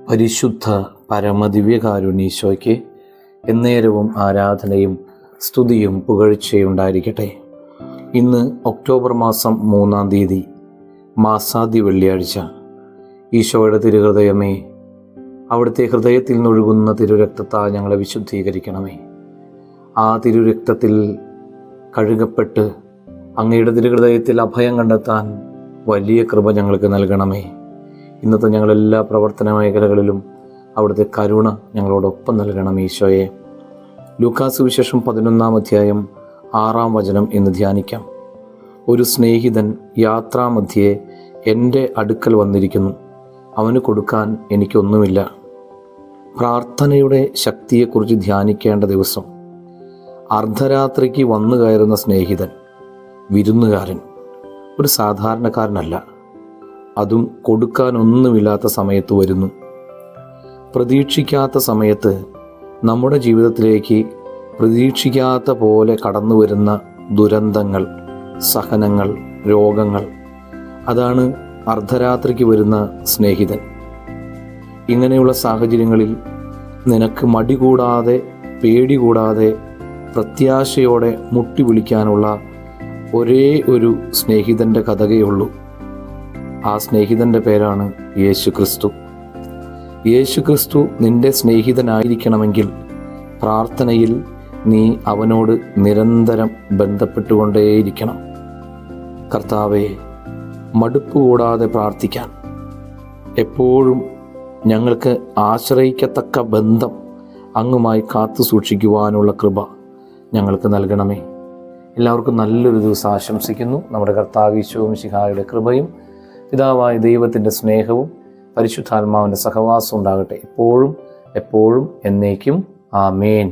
പരിശുദ്ധ പരമദിവ്യകാരുണ്യീശോയ്ക്ക് എന്നേരവും ആരാധനയും സ്തുതിയും പുകഴ്ചയും ഉണ്ടായിരിക്കട്ടെ. ഇന്ന് ഒക്ടോബർ മാസം 3-ാം തീയതി, മാസാദ്യ വെള്ളിയാഴ്ച. ഈശോയുടെ തിരുഹൃദയമേ, അവിടുത്തെ ഹൃദയത്തിൽ നിന്നൊഴുകുന്ന തിരുരക്തത്താൽ ഞങ്ങളെ വിശുദ്ധീകരിക്കണമേ. ആ തിരുരക്തത്തിൽ കഴുകപ്പെട്ട് അങ്ങയുടെ തിരുഹൃദയത്തിൽ അഭയം കണ്ടെത്താൻ വലിയ കൃപ ഞങ്ങൾക്ക് നൽകണമേ. ഇന്നത്തെ ഞങ്ങളെല്ലാ പ്രവർത്തന മേഖലകളിലും അവിടുത്തെ കരുണ ഞങ്ങളോടൊപ്പം നൽകണം ഈശോയെ. ലൂക്കാസ് സുവിശേഷം 11-ാം അധ്യായം 6-ാം വചനം ഇന്ന് ധ്യാനിക്കാം. ഒരു സ്നേഹിതൻ യാത്രാമധ്യേ എൻ്റെ അടുക്കൽ വന്നിരിക്കുന്നു, അവന് കൊടുക്കാൻ എനിക്കൊന്നുമില്ല. പ്രാർത്ഥനയുടെ ശക്തിയെക്കുറിച്ച് ധ്യാനിക്കേണ്ട ദിവസം. അർദ്ധരാത്രിക്ക് വന്നു കയറുന്ന സ്നേഹിതൻ, വിരുന്നുകാരൻ, ഒരു സാധാരണക്കാരനല്ല. അതും കൊടുക്കാനൊന്നുമില്ലാത്ത സമയത്ത് വരുന്നു. പ്രതീക്ഷിക്കാത്ത സമയത്ത് നമ്മുടെ ജീവിതത്തിലേക്ക് പ്രതീക്ഷിക്കാത്ത പോലെ കടന്നു വരുന്ന ദുരന്തങ്ങൾ, സഹനങ്ങൾ, രോഗങ്ങൾ, അതാണ് അർദ്ധരാത്രിക്ക് വരുന്ന സ്നേഹിതൻ. ഇങ്ങനെയുള്ള സാഹചര്യങ്ങളിൽ നിനക്ക് മടി കൂടാതെ, പേടി കൂടാതെ, പ്രത്യാശയോടെ മുട്ടി വിളിക്കാനുള്ള ഒരേ ഒരു സ്നേഹിതൻ്റെ കഥകയുള്ളൂ. ആ സ്നേഹിതൻ്റെ പേരാണ് യേശു ക്രിസ്തു. യേശു ക്രിസ്തു നിന്റെ സ്നേഹിതനായിരിക്കണമെങ്കിൽ പ്രാർത്ഥനയിൽ നീ അവനോട് നിരന്തരം ബന്ധപ്പെട്ടുകൊണ്ടേയിരിക്കണം. കർത്താവേ, മടുപ്പ് കൂടാതെ പ്രാർത്ഥിക്കാൻ, എപ്പോഴും ഞങ്ങൾക്ക് ആശ്രയിക്കത്തക്ക ബന്ധം അങ്ങുമായി കാത്തു സൂക്ഷിക്കുവാനുള്ള കൃപ ഞങ്ങൾക്ക് നൽകണമേ. എല്ലാവർക്കും നല്ലൊരു ദിവസം ആശംസിക്കുന്നു. നമ്മുടെ കർത്താവ് ഈശോ മിശിഹായുടെ കൃപയും പിതാവായ ദൈവത്തിൻ്റെ സ്നേഹവും പരിശുദ്ധാത്മാവിൻ്റെ സഹവാസവും ഉണ്ടാകട്ടെ, എപ്പോഴും എന്നേക്കും. ആമേൻ.